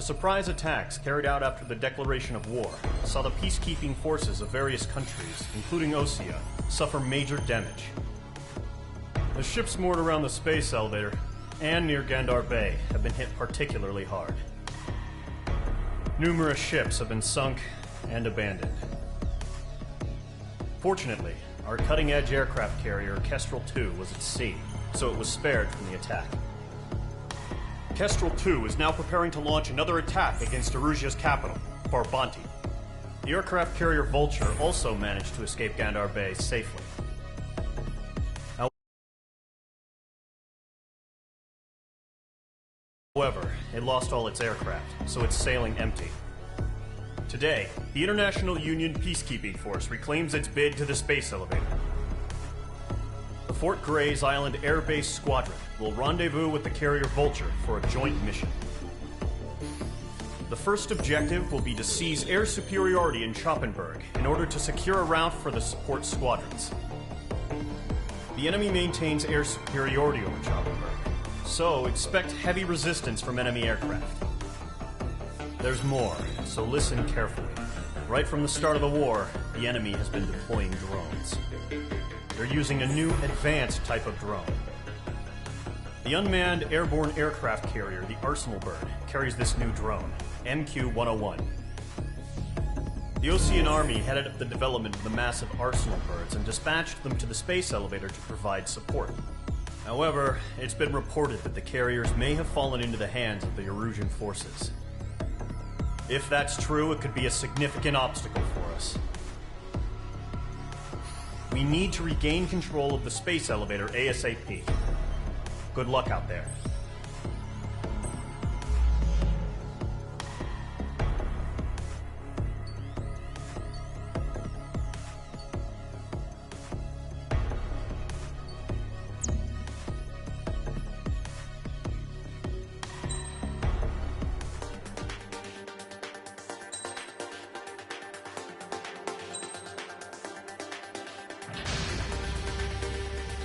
The surprise attacks carried out after the declaration of war saw the peacekeeping forces of various countries, including Osea, suffer major damage. The ships moored around the space elevator and near Gandar Bay have been hit particularly hard. Numerous ships have been sunk and abandoned. Fortunately, our cutting-edge aircraft carrier Kestrel II was at sea, so it was spared from the attack. Kestrel II is now preparing to launch another attack against Erusia's capital, Farbanti. The aircraft carrier Vulture also managed to escape Gandar Bay safely. However, it lost all its aircraft, so it's sailing empty. Today, the International Union Peacekeeping Force reclaims its bid to the space elevator. The Fort Grays Island Air Base Squadron will rendezvous with the carrier Vulture for a joint mission. The first objective will be to seize air superiority in Schoppenberg in order to secure a route for the support squadrons. The enemy maintains air superiority over Schoppenberg, so expect heavy resistance from enemy aircraft. There's more, so listen carefully. Right from the start of the war, the enemy has been deploying drones. They're using a new, advanced type of drone. The unmanned airborne aircraft carrier, the Arsenal Bird, carries this new drone, MQ-101. The Osean Army headed up the development of the massive Arsenal Birds and dispatched them to the space elevator to provide support. However, it's been reported that the carriers may have fallen into the hands of the Erusian forces. If that's true, it could be a significant obstacle for us. We need to regain control of the space elevator ASAP. Good luck out there.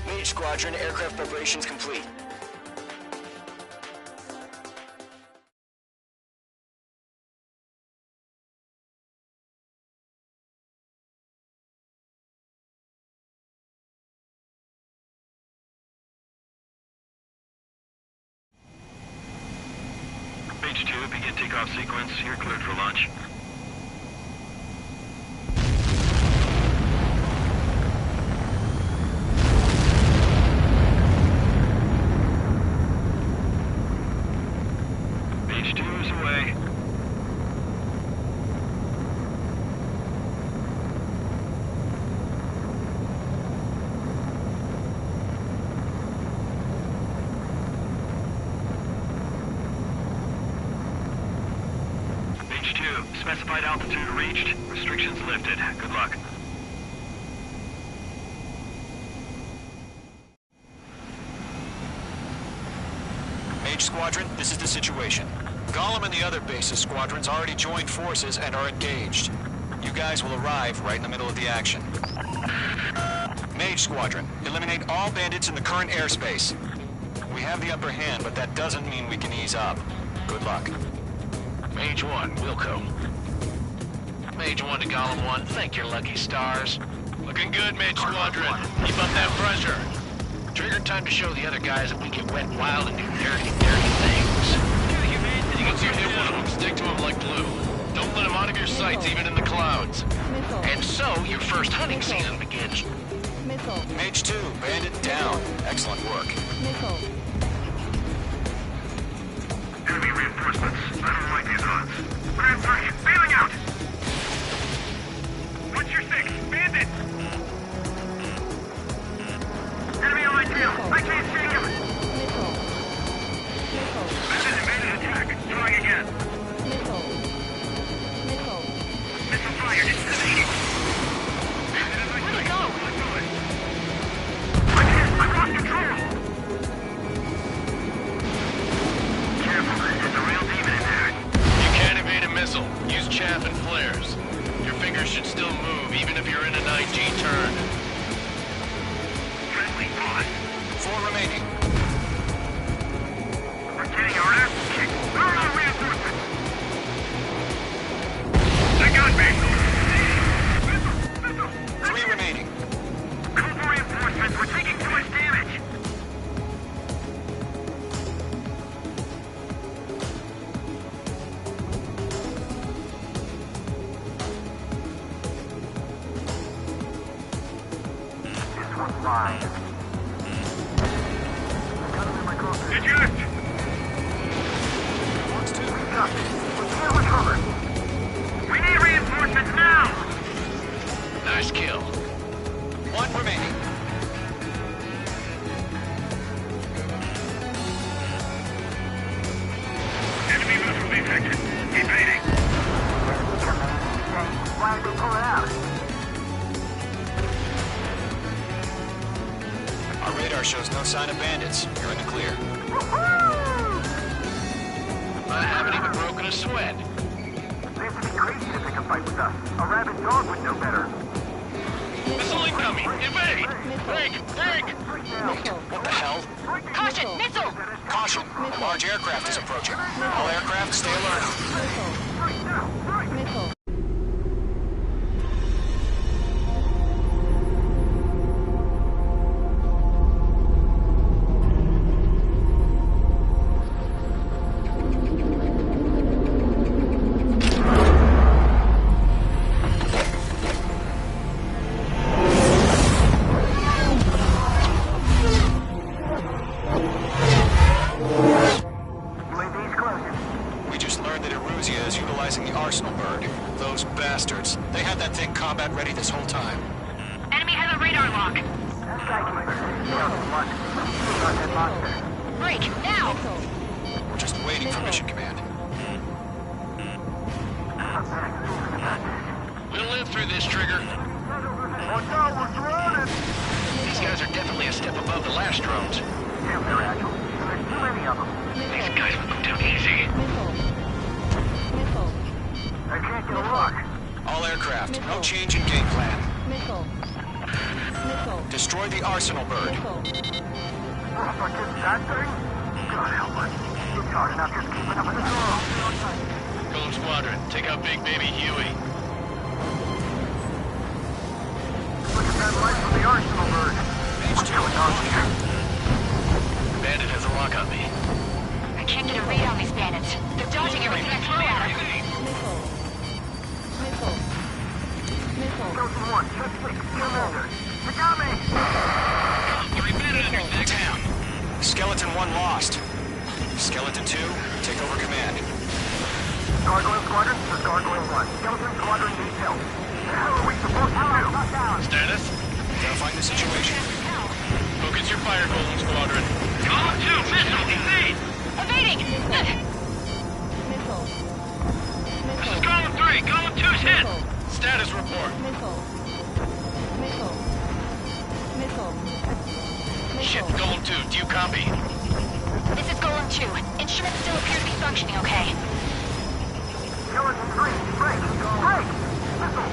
Mage Squadron, aircraft preparations complete. Mage 2, begin takeoff sequence. You're cleared for launch. Mage 2 is away. Mage 2, specified altitude reached. Restrictions lifted. Good luck. Mage Squadron, this is the situation. Gollum and the other base's squadrons already joined forces and are engaged. You guys will arrive right in the middle of the action. Mage Squadron, eliminate all bandits in the current airspace. We have the upper hand, but that doesn't mean we can ease up. Good luck. Mage 1, Wilco. Mage 1 to Gollum 1, thank your lucky stars. Looking good, Mage Squadron. Keep up that pressure. Trigger time to show the other guys that we get wet and wild and do dirty, dirty things. Once you hit one of them, stick to them like glue. Don't let them out of your sights, even in the clouds. Missile. And so, your first hunting season begins. Missile. Mage 2, bandit down. Excellent work. Missile. Enemy reinforcements. I don't like these odds. Grand 3, bailing out! What's your 6? Bandit! Enemy on my tail! I can't see him! Missile. Missile. Made an attack. Trying again. Missile. Missile. Missile fire. It's evading. Bandit in my sight. go? Let's do it. I can't. I've lost control. Careful. It's a real demon in there. You can't evade a missile. Use chaff and flares. Your fingers should still move, even if you're in an IG turn. Friendly boss. 4 remaining. We're getting our ass kicked. Where are our reinforcements? Eject! We need reinforcements now! Nice kill. One remaining. Enemy missile detected. Evading. Why did they pull it out? Our radar shows no sign of bandits. You're in the clear. I haven't even broken a sweat. They have to be crazy to pick a fight with us. A rabid dog would know better. Missile incoming! Evade! Break! Break! Missile. What the hell? Caution! Missile! Caution! A large aircraft is approaching. All aircraft, stay alert. Missile. We just learned that Eruzia is utilizing the Arsenal bird. Those bastards. They had that thing combat ready this whole time. Enemy has a radar lock. Break, now! We're just waiting for mission command. We'll live through this, Trigger. These guys are definitely a step above the last drones. These guys will go down easy. Missile. I can't get a lock. All aircraft, no change in game plan. Missile. Missile. Destroy the Arsenal bird. Missile. But this that thing? God help us. It's hard enough just keeping up with the dog. Golem Squadron, take out Big Baby Huey. Look at that light from the Arsenal bird. Page 2. Bandit has a lock on me. I can't get a read on these bandits. They're dodging everything I throw at them. Missile. Missile. Missile. Chosen one, just six, commander. They got me! Three bandit under six. Damn. Skeleton 1 lost. Skeleton 2, take over command. Gargoyle Squadron, this is Gargoyle 1. Skeleton Squadron needs help. The hell are we supposed to do? Status? Identifying the situation. Focus your fire, Golem Squadron. Golem 2, missile, evade! Evading! Missile. This is Missile. Golem 3, Golem 2's hit! Missile. Status report. Missile. Missile. Missile. Ship, Missile. Golem 2, do you copy? This is Golem 2. Instruments still appear to be functioning okay. Skeleton 3, break! Break! Missile!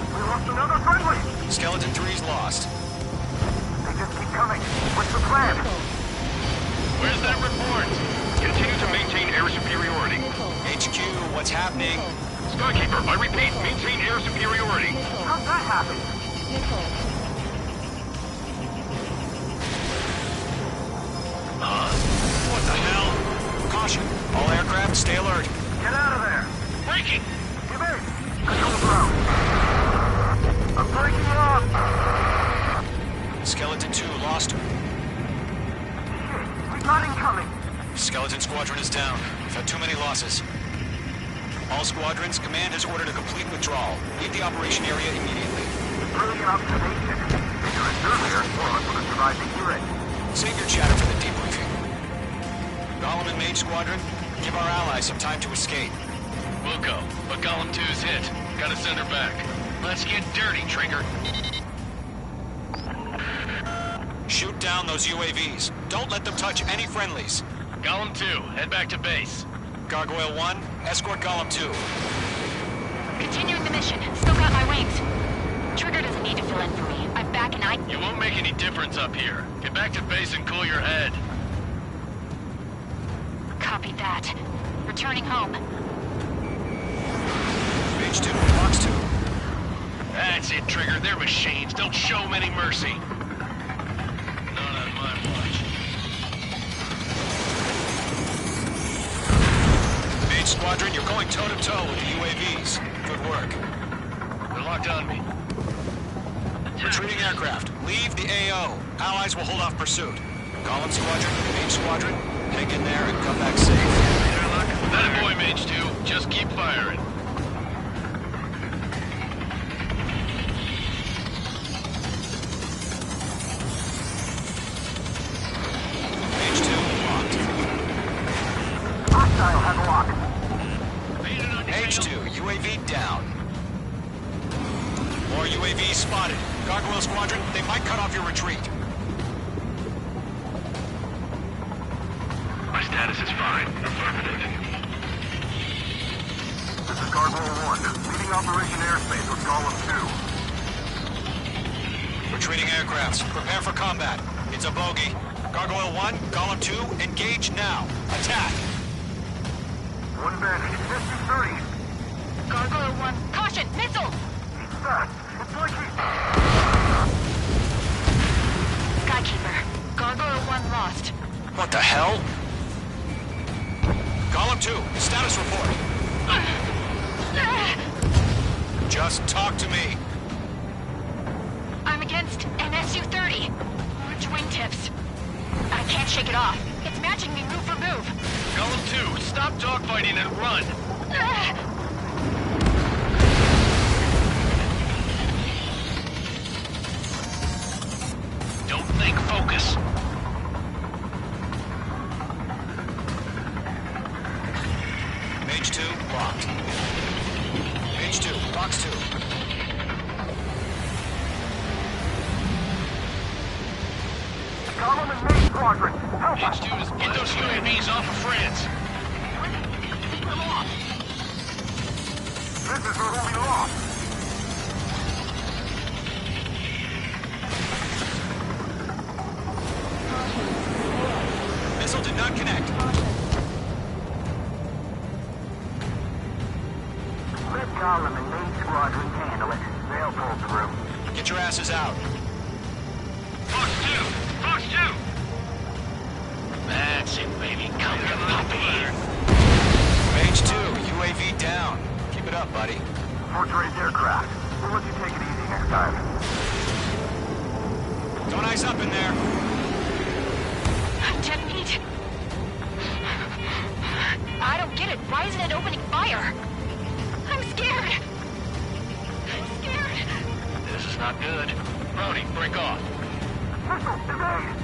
We lost another friendly! Skeleton 3's lost. They just keep coming. What's the plan? Where's that report? Continue to maintain air superiority. Missile. HQ, what's happening? Skykeeper, I repeat, maintain air superiority. Missile. How'd that happen? Missile. Huh? What the hell? Caution. All aircraft, stay alert. Get out of there! Breaking! Give in! Control ground. I'm breaking it off! Skeleton 2 lost her. Shit, we got incoming! Skeleton Squadron is down. We've had too many losses. All squadrons, command has ordered a complete withdrawal. Leave the operation area immediately. Brilliant observation. Vigorous earlier, or I would have survived to hear it. Save your chatter for the debriefing. Golem and Mage Squadron, give our allies some time to escape. We'll go, but Golem 2's hit. Gotta send her back. Let's get dirty, Trigger. Shoot down those UAVs. Don't let them touch any friendlies. Golem 2, head back to base. Gargoyle 1, escort Golem 2. Continuing the mission. Still got my wings. Trigger doesn't need to fill in for me. I'm back and I... You won't make any difference up here. Get back to base and cool your head. Copy that. Returning home. Mage 2, Fox 2. That's it, Trigger. They're machines. Don't show them any mercy. Not on my watch. Mage Squadron, you're going toe-to-toe with the UAVs. Good work. They're locked on me. Retreating aircraft. Leave the AO. Allies will hold off pursuit. Golem Squadron, Mage Squadron, hang in there and come back safe. That boy, Mage 2. Just keep firing. Mage 2, locked. Hostile has locked. Mage 2, UAV down. More UAVs spotted. Gargoyle Squadron, they might cut off your retreat. My status is fine. Affirmative. This is Gargoyle 1, leading Operation Airspace with Golem 2. Retreating aircrafts, prepare for combat. It's a bogey. Gargoyle 1, Golem 2, engage now. Attack! One Vantage, SU-30. Gargoyle 1, caution, missile! He's fast. It's like he's... Skykeeper, Gargoyle 1 lost. What the hell? Golem 2, status report. Just talk to me. I'm against an SU-30. Large wingtips. I can't shake it off. It's matching me move for move. Golem 2, stop dogfighting and run. Don't think, focus. Mage 2, locked. Mage 2, box 2. Golem and Mage Squadron, help us! Mage 2 is get those UAVs off of France. Keep them off! This is where we lost! Missile did not connect. Let Golem and Mage Squadron handle it. They'll pull through. Get your asses out. Fox 2! Fox 2! That's it, baby. Come here, puppy. Mage 2, UAV down. Keep it up, buddy. Fortress aircraft. We'll let you take it easy next time. Don't ice up in there. Detonate. I don't get it. Why isn't it opening fire? I'm scared. I'm scared. This is not good. Brody, break off. Missile, evade!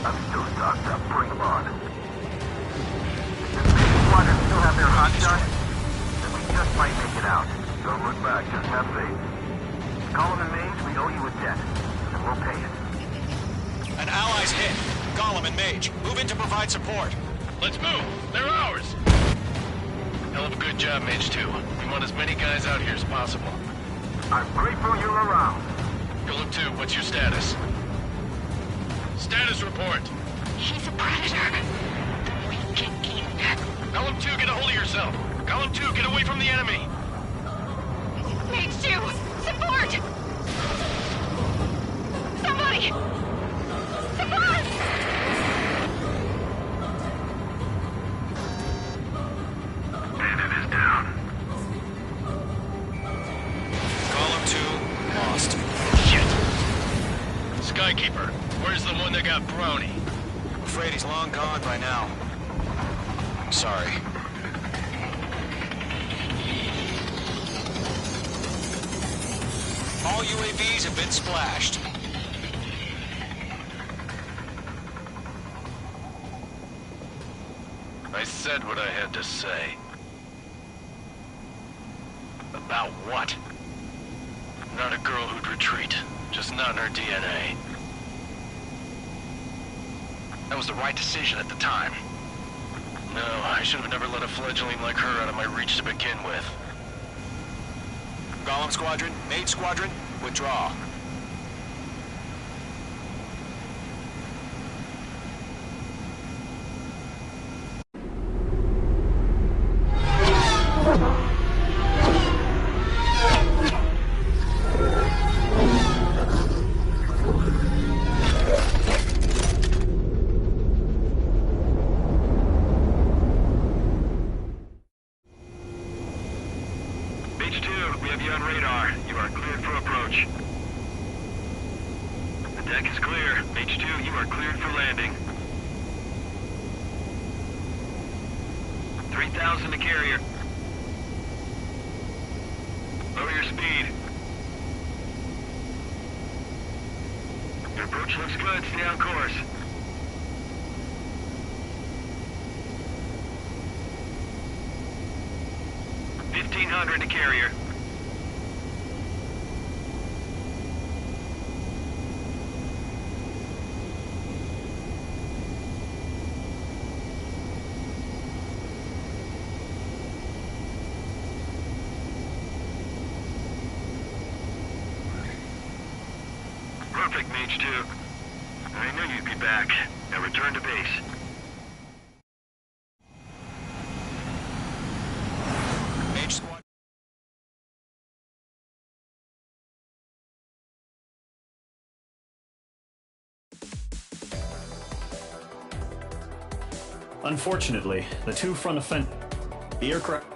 I'm still stocked up. Bring them on. If the Mage Squadron still have their hot shot, then we just might make it out. Don't look back. Just have faith. Golem and Mage, we owe you a debt. And we'll pay it. An ally's hit. Golem and Mage, move in to provide support. Let's move. They're ours. Hell of a good job, Mage 2. We want as many guys out here as possible. I'm grateful you're around. Golem 2, what's your status? Status report. He's a predator. We can eat. Golem 2, get a hold of yourself. Golem 2, get away from the enemy. Mage 2, support! Somebody! Support! Bandit is down. Golem 2, lost. Shit. Skykeeper, where's the one that got Brownie? I'm afraid he's long gone by now. Sorry. All UAVs have been splashed. I said what I had to say. About what? Not a girl who'd retreat. Just not in her DNA. That was the right decision at the time. No, I should have never let a fledgling like her out of my reach to begin with. Golem Squadron, Mage Squadron, withdraw. radar. You are cleared for approach. The deck is clear. H2, you are cleared for landing. 3,000 to carrier. Lower your speed. Your approach looks good. Stay on course. $1,500 to carrier. Perfect, Mage 2. I knew you'd be back. Now return to base. Mage Squad. Unfortunately, the two front offensive, the aircraft,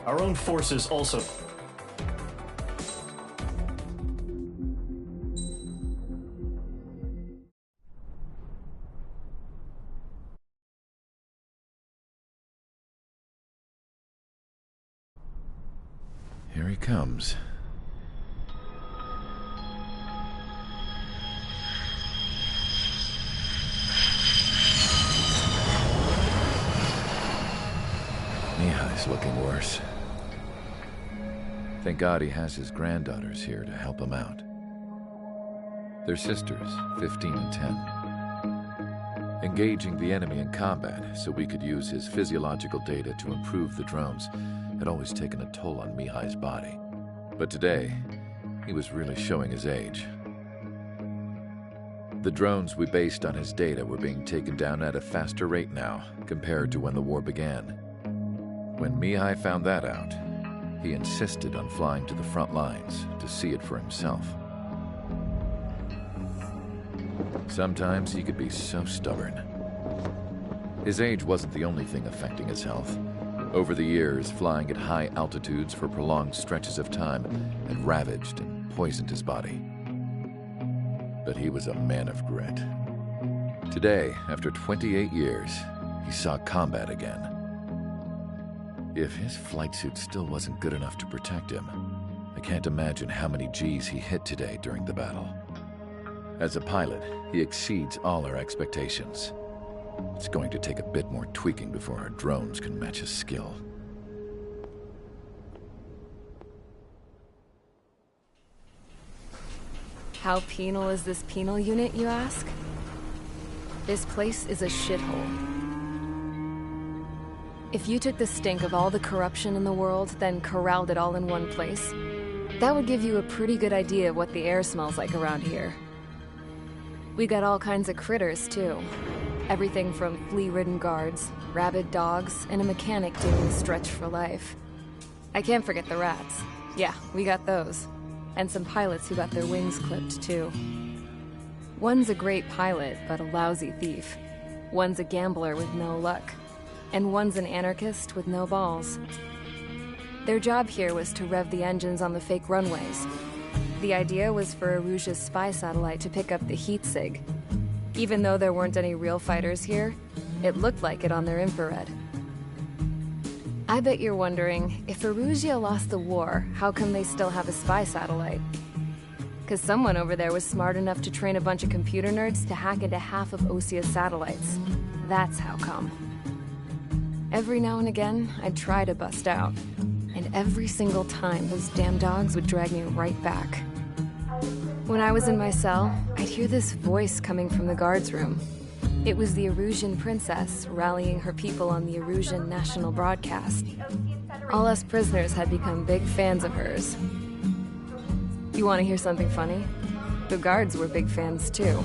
our own forces also. Here he comes. Mihai's looking worse. Thank God he has his granddaughters here to help him out. They're sisters, 15 and 10. Engaging the enemy in combat so we could use his physiological data to improve the drones had always taken a toll on Mihai's body. But today, he was really showing his age. The drones we based on his data were being taken down at a faster rate now compared to when the war began. When Mihai found that out, he insisted on flying to the front lines to see it for himself. Sometimes he could be so stubborn. His age wasn't the only thing affecting his health. Over the years, flying at high altitudes for prolonged stretches of time had ravaged and poisoned his body. But he was a man of grit. Today, after 28 years, he saw combat again. If his flight suit still wasn't good enough to protect him, I can't imagine how many Gs he hit today during the battle. As a pilot, he exceeds all our expectations. It's going to take a bit more tweaking before our drones can match his skill. How penal is this penal unit, you ask? This place is a shithole. If you took the stink of all the corruption in the world, then corralled it all in one place, that would give you a pretty good idea of what the air smells like around here. We got all kinds of critters, too. Everything from flea-ridden guards, rabid dogs, and a mechanic doing the stretch for life. I can't forget the rats. Yeah, we got those. And some pilots who got their wings clipped, too. One's a great pilot, but a lousy thief. One's a gambler with no luck. And one's an anarchist with no balls. Their job here was to rev the engines on the fake runways. The idea was for Erusia's spy satellite to pick up the heat sig. Even though there weren't any real fighters here, it looked like it on their infrared. I bet you're wondering, if Erusia lost the war, how come they still have a spy satellite? 'Cause someone over there was smart enough to train a bunch of computer nerds to hack into half of Osia's satellites. That's how come. Every now and again, I'd try to bust out. And every single time, those damn dogs would drag me right back. When I was in my cell, I'd hear this voice coming from the guards room. It was the Erusian princess rallying her people on the Erusian national broadcast. All us prisoners had become big fans of hers. You want to hear something funny? The guards were big fans too.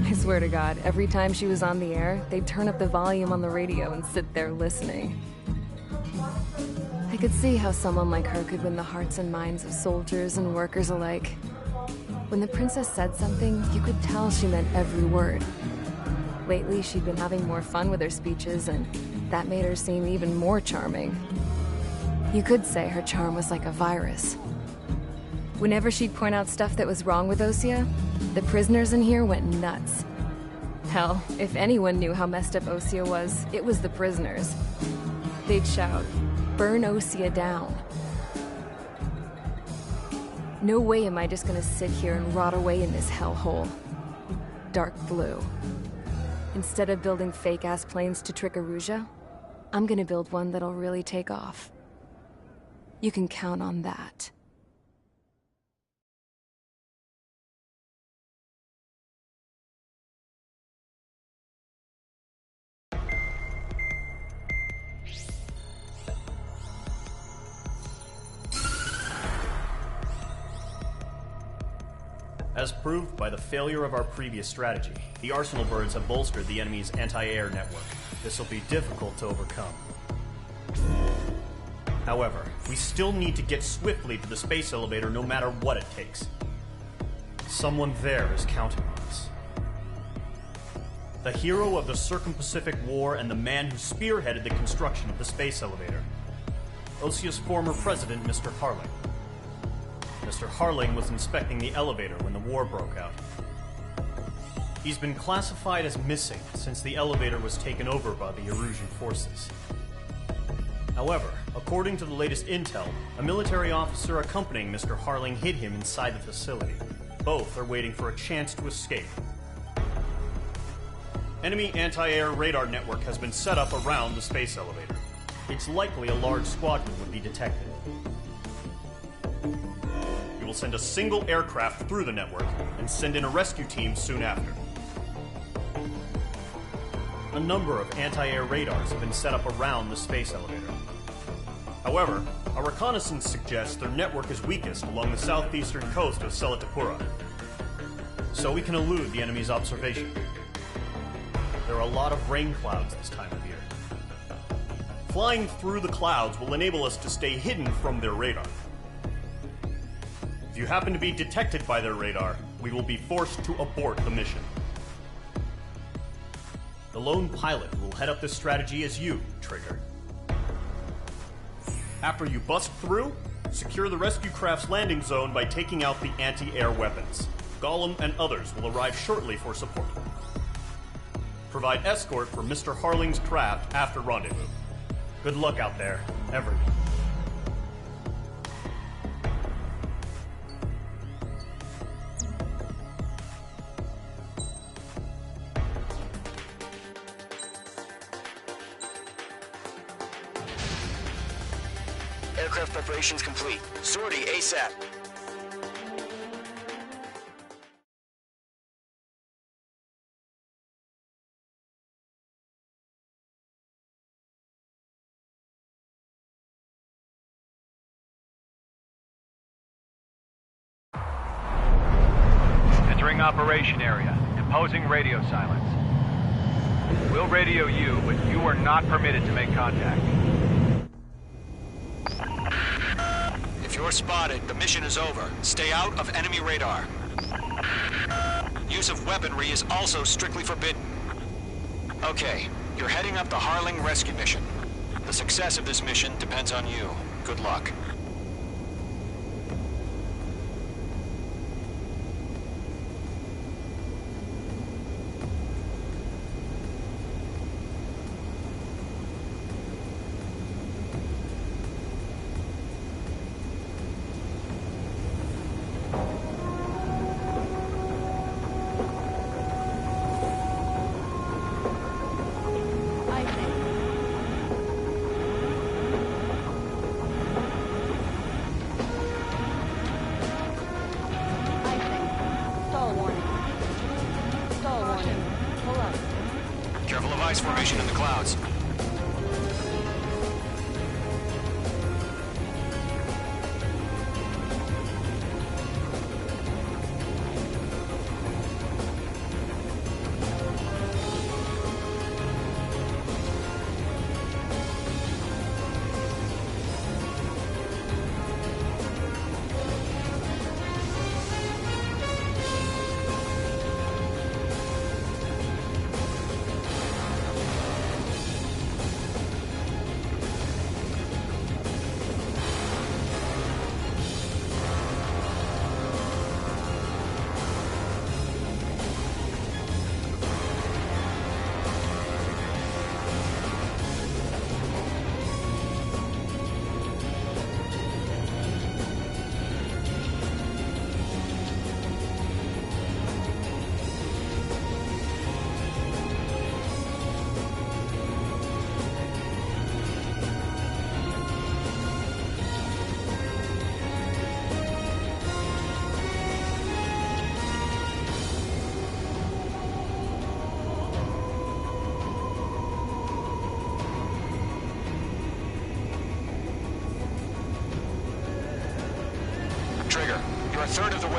I swear to God, every time she was on the air, they'd turn up the volume on the radio and sit there listening. I could see how someone like her could win the hearts and minds of soldiers and workers alike. When the princess said something, you could tell she meant every word. Lately, she'd been having more fun with her speeches, and that made her seem even more charming. You could say her charm was like a virus. Whenever she'd point out stuff that was wrong with Osea, the prisoners in here went nuts. Hell, if anyone knew how messed up Osea was, it was the prisoners. They'd shout, "Burn Osea down." No way am I just gonna sit here and rot away in this hellhole. Dark blue. Instead of building fake-ass planes to trick Aruja, I'm gonna build one that'll really take off. You can count on that. As proved by the failure of our previous strategy, the Arsenal birds have bolstered the enemy's anti-air network. This will be difficult to overcome. However, we still need to get swiftly to the space elevator no matter what it takes. Someone there is counting on us. The hero of the Circum-Pacific War and the man who spearheaded the construction of the space elevator. Osea's former president, Mr. Harling. Mr. Harling was inspecting the elevator when the war broke out. He's been classified as missing since the elevator was taken over by the Erusian forces. However, according to the latest intel, a military officer accompanying Mr. Harling hid him inside the facility. Both are waiting for a chance to escape. Enemy anti-air radar network has been set up around the space elevator. It's likely a large squadron would be detected. We will send a single aircraft through the network and send in a rescue team soon after. A number of anti-air radars have been set up around the space elevator. However, our reconnaissance suggests their network is weakest along the southeastern coast of Selatapura, so we can elude the enemy's observation. There are a lot of rain clouds this time of year. Flying through the clouds will enable us to stay hidden from their radar. If you happen to be detected by their radar, we will be forced to abort the mission. The lone pilot who will head up this strategy is you, Trigger. After you bust through, secure the rescue craft's landing zone by taking out the anti-air weapons. Gollum and others will arrive shortly for support. Provide escort for Mr. Harling's craft after rendezvous. Good luck out there, everyone. Aircraft preparations complete. Sortie ASAP. Entering operation area. Imposing radio silence. We'll radio you, but you are not permitted to make contact. If you're spotted, the mission is over. Stay out of enemy radar. Use of weaponry is also strictly forbidden. Okay, you're heading up the Harling rescue mission. The success of this mission depends on you. Good luck. Careful of ice formation in the clouds.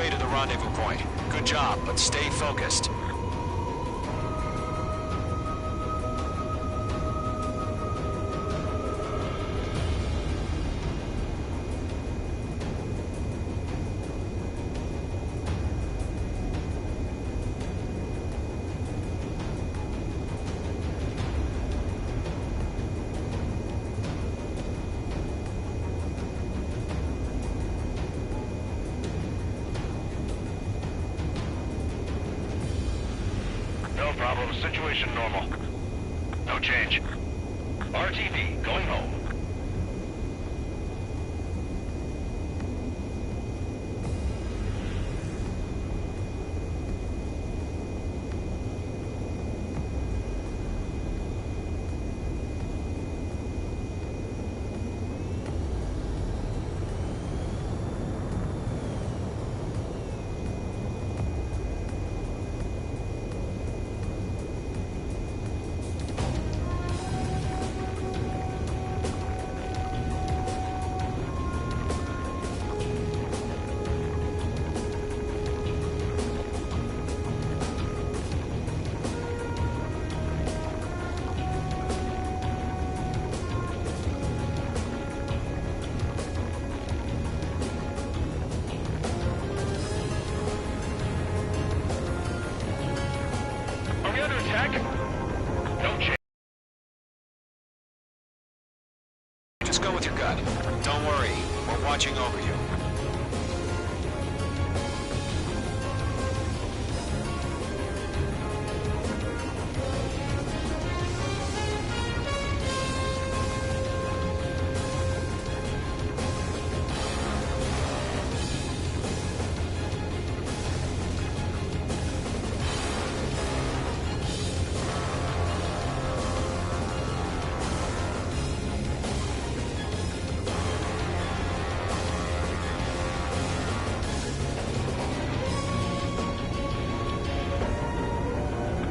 way to the rendezvous point. Good job, but stay focused. No problem. Situation normal. No change. RTV, going home. Are we under attack? No change. Just go with your gut. Don't worry, we're watching over you.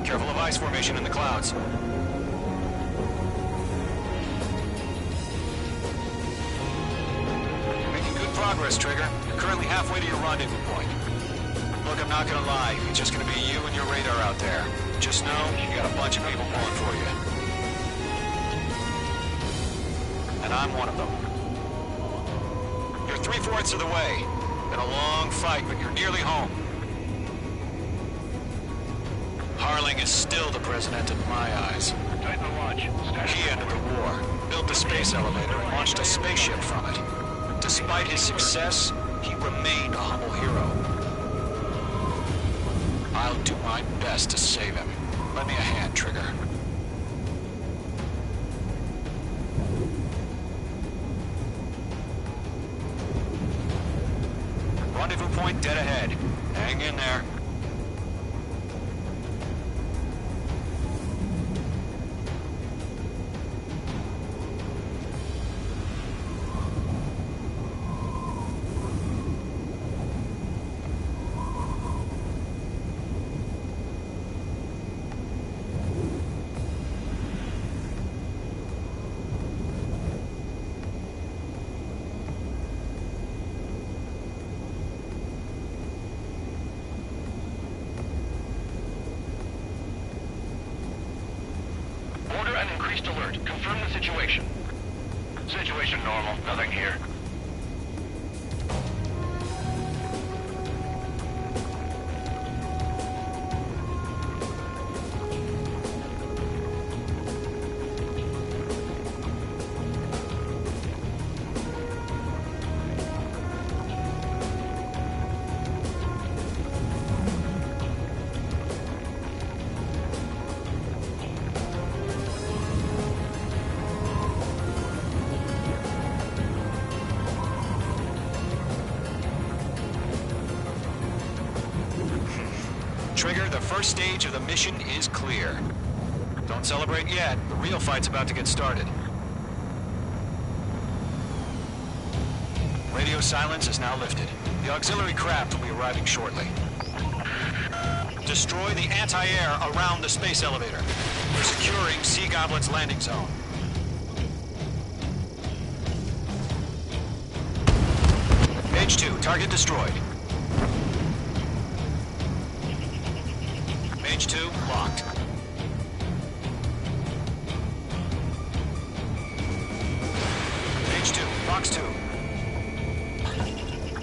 Careful of ice formation in the clouds. Making good progress, Trigger. You're currently halfway to your rendezvous point. Look, I'm not gonna lie. It's just gonna be you and your radar out there. Just know you got a bunch of people pulling for you. And I'm one of them. You're 3/4 of the way. Been a long fight, but you're nearly home. Harling is still the president in my eyes. Tighten the launch. He ended the war, built the space elevator, and launched a spaceship from it. Despite his success, he remained a humble hero. I'll do my best to save him. Lend me a hand, Trigger. Rendezvous point dead ahead. Hang in there. Order an increased alert. Confirm the situation. Situation normal. Nothing here. Trigger, the first stage of the mission is clear. Don't celebrate yet. The real fight's about to get started. Radio silence is now lifted. The auxiliary craft will be arriving shortly. Destroy the anti-air around the space elevator. We're securing Sea Goblin's landing zone. Page 2, target destroyed. Mage 2, locked. Mage 2, Fox 2.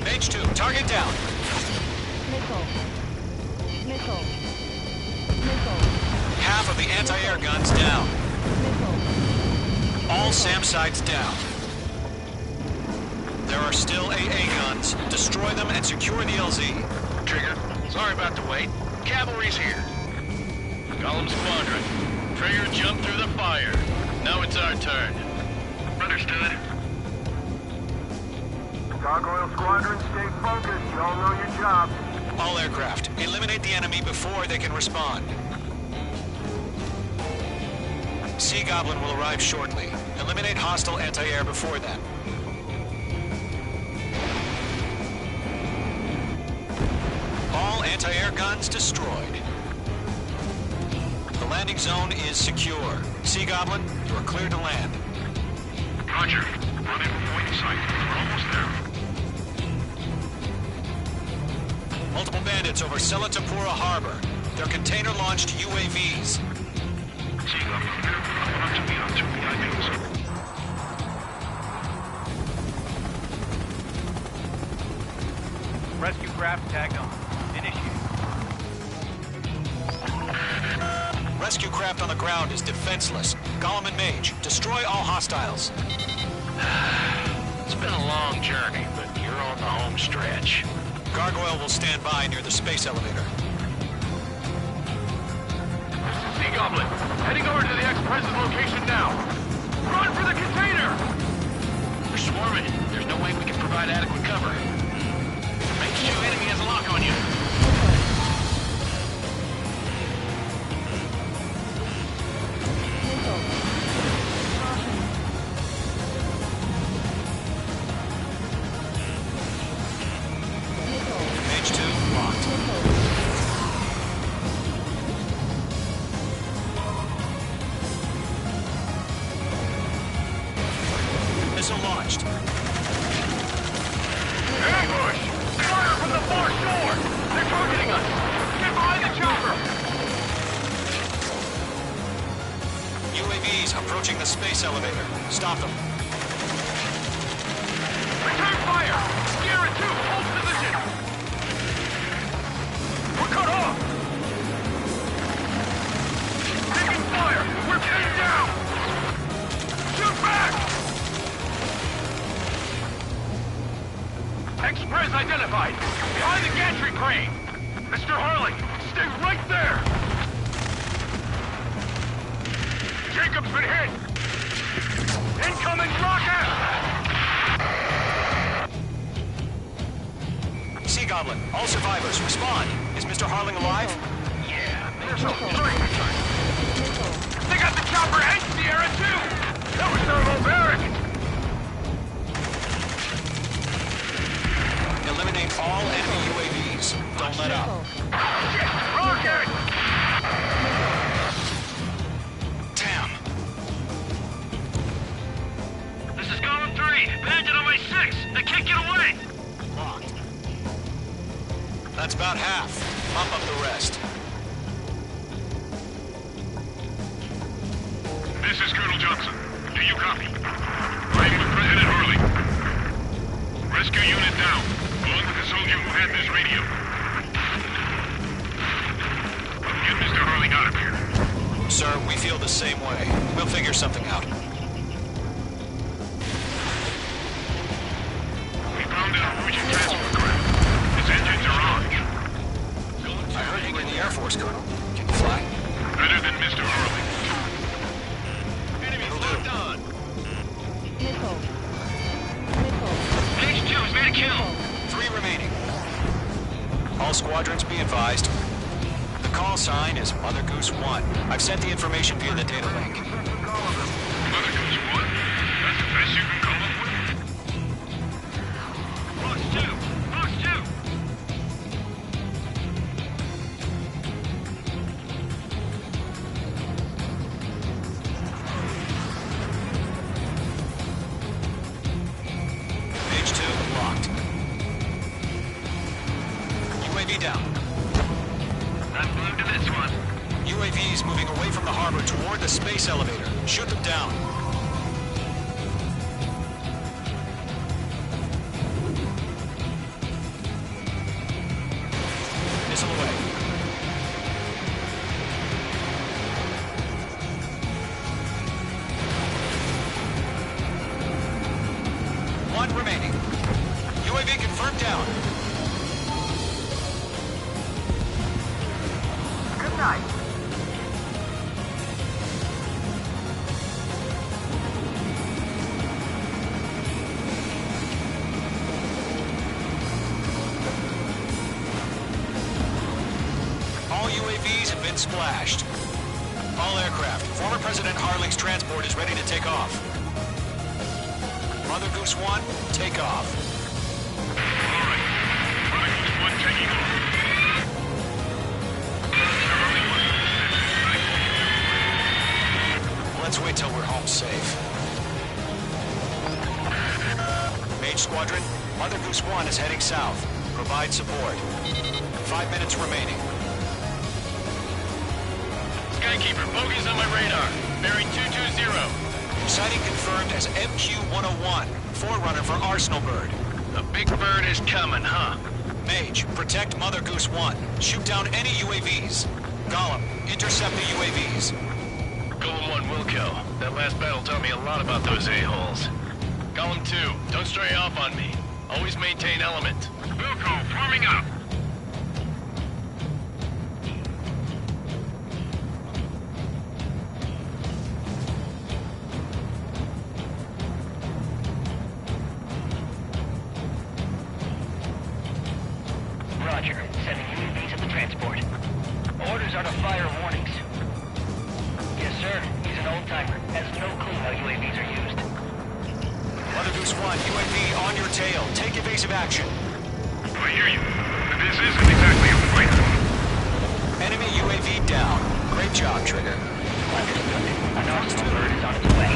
Mage 2, target down. Nickel. Nickel. Half of the anti-air guns down. Nickel. All SAM sites down. There are still AA guns. Destroy them and secure the LZ. Trigger, sorry about the wait. Cavalry's here. Golem Squadron. Trigger jumped through the fire. Now it's our turn. Understood. Gargoyle Squadron, stay focused. You all know your job. All aircraft, eliminate the enemy before they can respond. Sea Goblin will arrive shortly. Eliminate hostile anti-air before then. All anti-air guns destroyed. The landing zone is secure. Sea Goblin, you are cleared to land. Roger. Running point in sight. We're almost there. Multiple bandits over Selatapura Harbor. They're container-launched UAVs. Sea Goblin, I'm up to be on 2 VIPs. Rescue craft tagged on. Initiate. Rescue craft on the ground is defenseless. Golem and Mage, destroy all hostiles. It's been a long journey, but you're on the home stretch. Gargoyle will stand by near the space elevator. Sea Goblin, heading over to the ex-president's location now. Run for the container! We're swarming. There's no way we can provide adequate cover. Mage 2 enemy has a lock on you. Mage 2, locked. Missile launched. Ambush! Fire from the far shore! They're targeting us! Get behind the chopper! UAVs approaching the space elevator. Stop them. Return fire! Sierra 2, hold position! We're cut off! Taking fire! We're pinned down! Shoot back! Express identified! Behind the gantry crane! Mr. Harley, stay right there! Jacob's been hit! Incoming rocket! Sea Goblin, all survivors, respond. Is Mr. Harling alive? Yeah, there's no three. They got the chopper and Sierra too! That was thermobaric! Eliminate all enemy UAVs. Don't let up. Rocket! Tam. This is Golem 3. Bandit on my 6. They can't get away! Locked. That's about half. Mop up the rest. This is Colonel Johnson. Do you copy? I'm with President Harley. Rescue unit down, along with the soldier who had this radio. Get Mr. Harley out of here. Sir, we feel the same way. We'll figure something out. We found an Norwegian transfer craft. Its engines are on. I heard you were in the Air Force, Colonel. Can you fly? Better than Mr. Harley. Enemies locked on. Nickel. Mage 2 has made a kill. 3 remaining. All squadrons be advised. The call sign is Mother Goose 1. I've sent the information via the data link. Mother Goose 1? That's the best you can come up with? Fox 2! Fox 2! Mage 2, locked. UAV down. Not glued to this one. UAVs moving away from the harbor toward the space elevator. Shoot them down. Missile away. One remaining. UAV confirmed down. Good night. All UAVs have been splashed. All aircraft. Former President Harling's transport is ready to take off. Mother Goose 1, take off. Let's wait till we're home safe. Mage Squadron, Mother Goose 1 is heading south. Provide support. 5 minutes remaining. Skykeeper, bogeys on my radar. Bearing 220. Sighting confirmed as MQ-101, forerunner for Arsenal Bird. The big bird is coming, huh? Mage, protect Mother Goose 1. Shoot down any UAVs. Gollum, intercept the UAVs. Golem 1, Wilco. That last battle taught me a lot about those a-holes. Golem 2, don't stray off on me. Always maintain element. Wilco, forming up. Roger. Sending UAVs at the transport. Orders are to fire warnings. Yes, sir. He's an old-timer. Has no clue how UAVs are used. Mother Goose 1, UAV on your tail. Take evasive action. I hear you. This isn't exactly a fight. Enemy UAV down. Great job, Trigger. Understood. An Arsenal bird is on its way.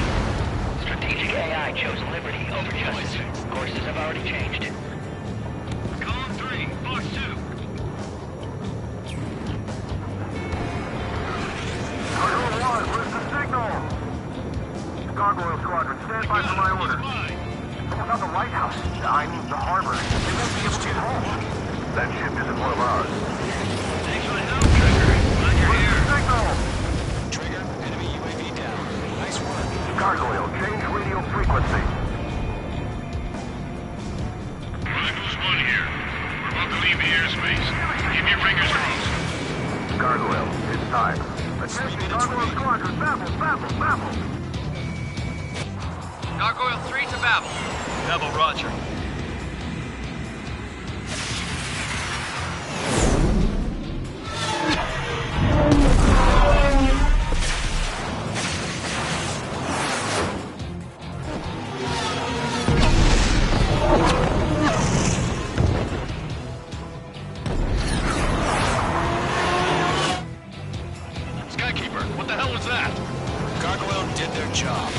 Strategic AI chose liberty over justice. Courses have already changed. Column 3, Fox 2. Gargoyle 1, where's the signal? Gargoyle Squadron, stand by for my order. What about the lighthouse? I mean the harbor. They won't be able to get home. That ship isn't one of ours. Thanks for the help, Trigger. Glad you're Where's here. the signal? Trigger, enemy UAV down. Nice work. Gargoyle, change radio frequency. Mother Goose 1 here. We're about to leave the airspace. Keep your fingers crossed. Gargoyle, it's time. Attention, Gargoyle Squadron, Babel. Gargoyle 3 to Babel. Double Roger. Skykeeper, what the hell was that? Gargoyle did their job.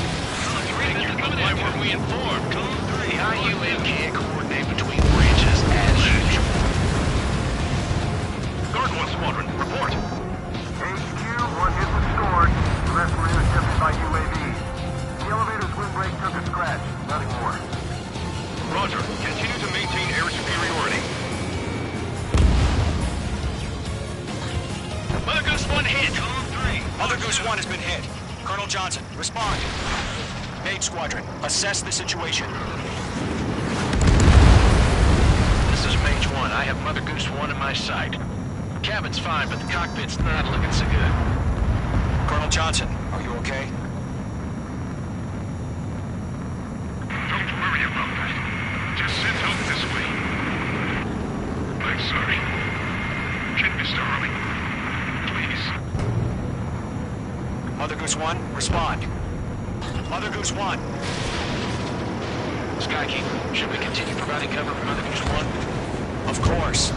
Why weren't we informed? Column 3, how you can't coordinate between branches as usual. Gargoyle Squadron, report. HQ, one hit was scored. The rest were intercepted by UAVs. The elevator's windbreak took a scratch. Nothing more. Roger, continue to maintain air superiority. Mother Goose 1 hit. Column 3. Mother Goose 1 has been hit. Colonel Johnson, respond. Mage Squadron, assess the situation. This is Mage 1. I have Mother Goose 1 in my sight. Cabin's fine, but the cockpit's not looking so good. Colonel Johnson, are you okay? Don't worry about that. Just send help this way. I'm sorry. Get Mr. Harley. Please. Mother Goose 1, respond. Mother Goose 1. Skykeeper, should we continue providing cover for Mother Goose 1? Of course.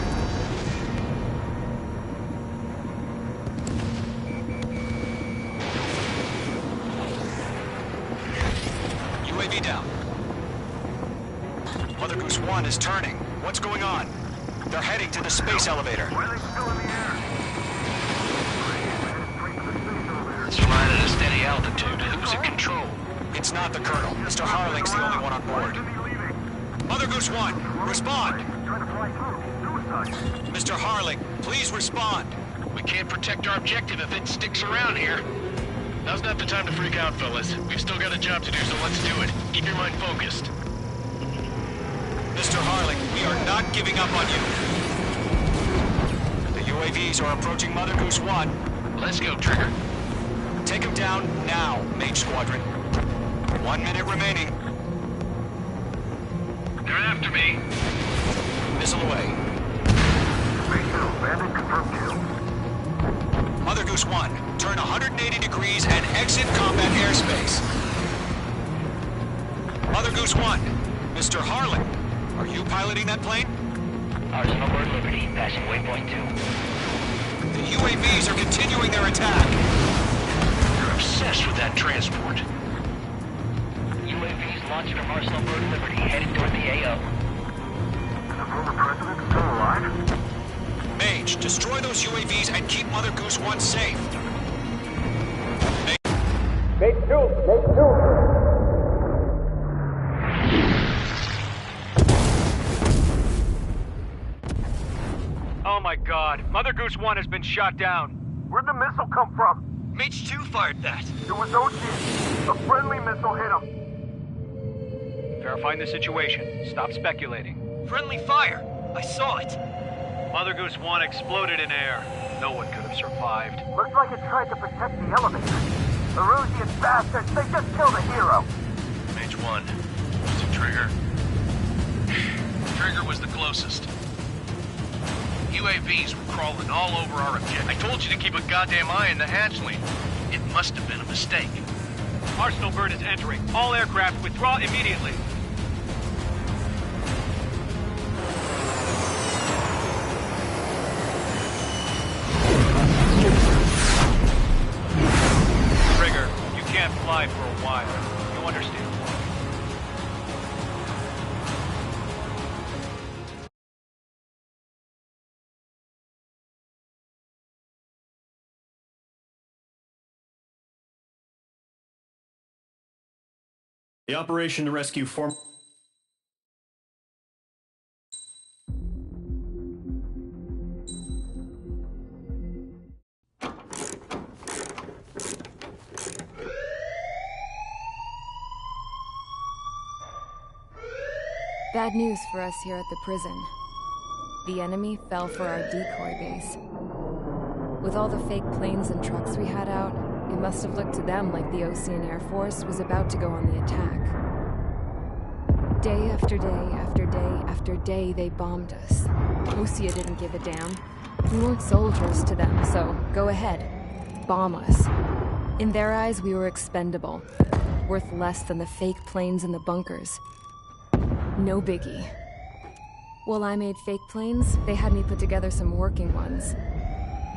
UAV down. Mother Goose 1 is turning. What's going on? They're heading to the space elevator. Why are they still in the air? Straight altitude. Who's in control? It's not the Colonel. Mr. Harling's the only one on board. Mother Goose 1, respond! Mr. Harling, please respond! We can't protect our objective if it sticks around here. Now's not the time to freak out, fellas. We've still got a job to do, so let's do it. Keep your mind focused. Mr. Harling, we are not giving up on you. The UAVs are approaching Mother Goose 1. Let's go, Trigger. Take them down now, Mage Squadron. 1 minute remaining. They're after me. Missile away. Phase 2, bandit confirmed kill. Mother Goose 1, turn 180 degrees and exit combat airspace. Mother Goose 1, Mr. Harling, are you piloting that plane? Arsenal Bird Liberty, passing waypoint 2. The UAVs are continuing their attack. You're obsessed with that transport. UAVs launched from Arsenal Bird Liberty, headed toward the AO. Is the former president still alive? Mage, destroy those UAVs and keep Mother Goose 1 safe. Oh my god, Mother Goose 1 has been shot down. Where'd the missile come from? Mage 2 fired that. It was Ocean. A friendly missile hit him. Verifying the situation. Stop speculating. Friendly fire. I saw it. Mother Goose 1 exploded in air. No one could have survived. Looks like it tried to protect the elevator. The Erusian bastards, they just killed a hero. Mage 1. Was it Trigger? Trigger was the closest. UAVs were crawling all over our objective. I told you to keep a goddamn eye on the hatchling. It must have been a mistake. Arsenal Bird is entering. All aircraft withdraw immediately. Trigger, you can't fly for a while. You understand? The operation to rescue former... Bad news for us here at the prison. The enemy fell for our decoy base. With all the fake planes and trucks we had out, it must have looked to them like the Osean Air Force was about to go on the attack. Day after day after day after day, they bombed us. Osea didn't give a damn. We weren't soldiers to them, so go ahead. Bomb us. In their eyes, we were expendable. Worth less than the fake planes in the bunkers. No biggie. While I made fake planes, they had me put together some working ones.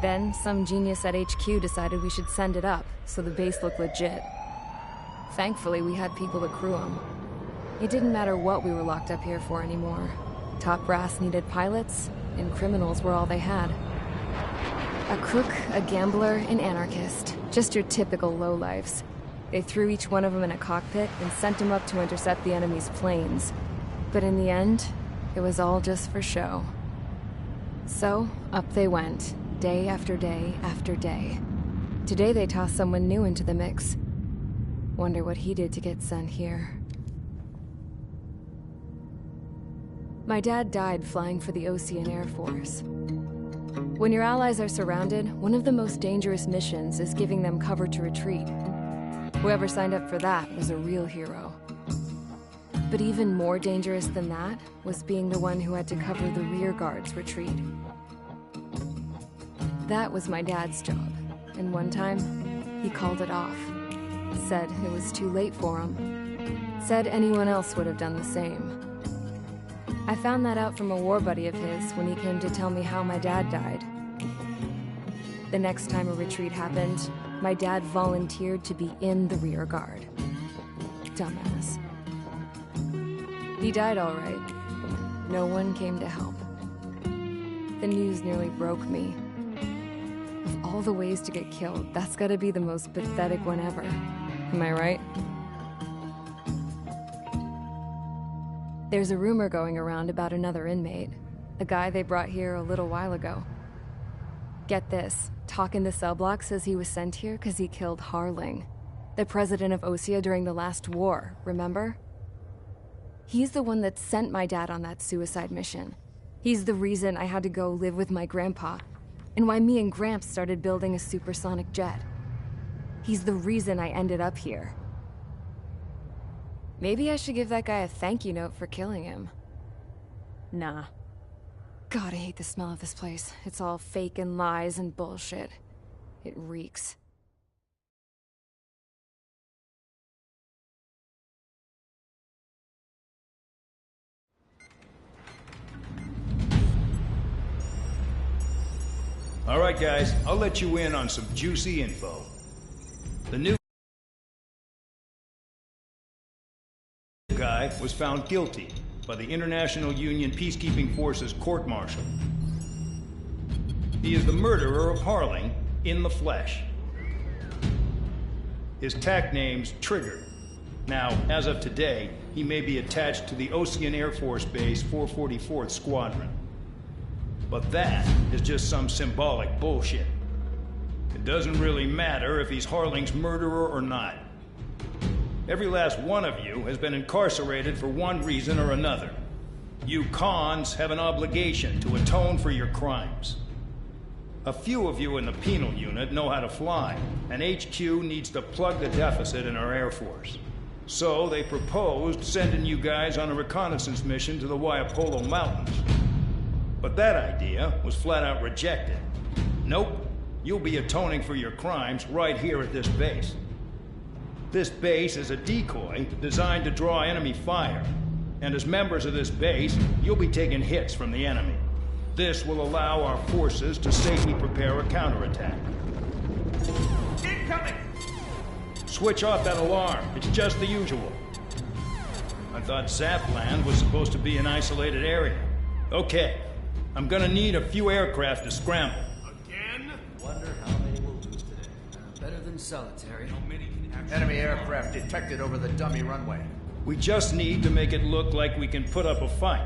Then, some genius at HQ decided we should send it up, so the base looked legit. Thankfully, we had people to crew them. It didn't matter what we were locked up here for anymore. Top brass needed pilots, and criminals were all they had. A crook, a gambler, an anarchist. Just your typical lowlifes. They threw each one of them in a cockpit and sent them up to intercept the enemy's planes. But in the end, it was all just for show. So, up they went. Day after day after day. Today they tossed someone new into the mix. Wonder what he did to get sent here. My dad died flying for the Osean Air Force. When your allies are surrounded, one of the most dangerous missions is giving them cover to retreat. Whoever signed up for that was a real hero. But even more dangerous than that was being the one who had to cover the rear guard's retreat. That was my dad's job, and one time, he called it off. Said it was too late for him. Said anyone else would have done the same. I found that out from a war buddy of his when he came to tell me how my dad died. The next time a retreat happened, my dad volunteered to be in the rear guard. Dumbass. He died all right. No one came to help. The news nearly broke me. Of all the ways to get killed, that's gotta be the most pathetic one ever. Am I right? There's a rumor going around about another inmate. A guy they brought here a little while ago. Get this, talk in the cell block says he was sent here because he killed Harling, the president of Osea during the last war, remember? He's the one that sent my dad on that suicide mission. He's the reason I had to go live with my grandpa, and why me and Gramps started building a supersonic jet. He's the reason I ended up here. Maybe I should give that guy a thank you note for killing him. Nah. God, I hate the smell of this place. It's all fake and lies and bullshit. It reeks. All right, guys, I'll let you in on some juicy info. The new guy was found guilty by the International Union Peacekeeping Forces court-martial. He is the murderer of Harling in the flesh. His TAC name's Trigger. Now, as of today, he may be attached to the Osean Air Force Base 444th Squadron. But that is just some symbolic bullshit. It doesn't really matter if he's Harling's murderer or not. Every last one of you has been incarcerated for one reason or another. You cons have an obligation to atone for your crimes. A few of you in the penal unit know how to fly, and HQ needs to plug the deficit in our Air Force. So they proposed sending you guys on a reconnaissance mission to the Waiapolo Mountains. But that idea was flat out rejected. Nope, you'll be atoning for your crimes right here at this base. This base is a decoy designed to draw enemy fire. And as members of this base, you'll be taking hits from the enemy. This will allow our forces to safely prepare a counterattack. Incoming! Switch off that alarm. It's just the usual. I thought Zapland was supposed to be an isolated area. Okay, I'm gonna need a few aircraft to scramble. Again? Wonder how many we'll lose today. Better than solitary. Enemy aircraft detected over the dummy runway. We just need to make it look like we can put up a fight.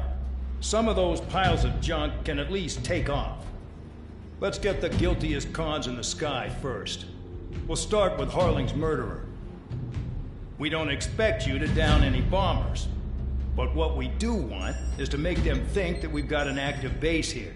Some of those piles of junk can at least take off. Let's get the guiltiest cons in the sky first. We'll start with Harling's murderer. We don't expect you to down any bombers. But what we do want is to make them think that we've got an active base here.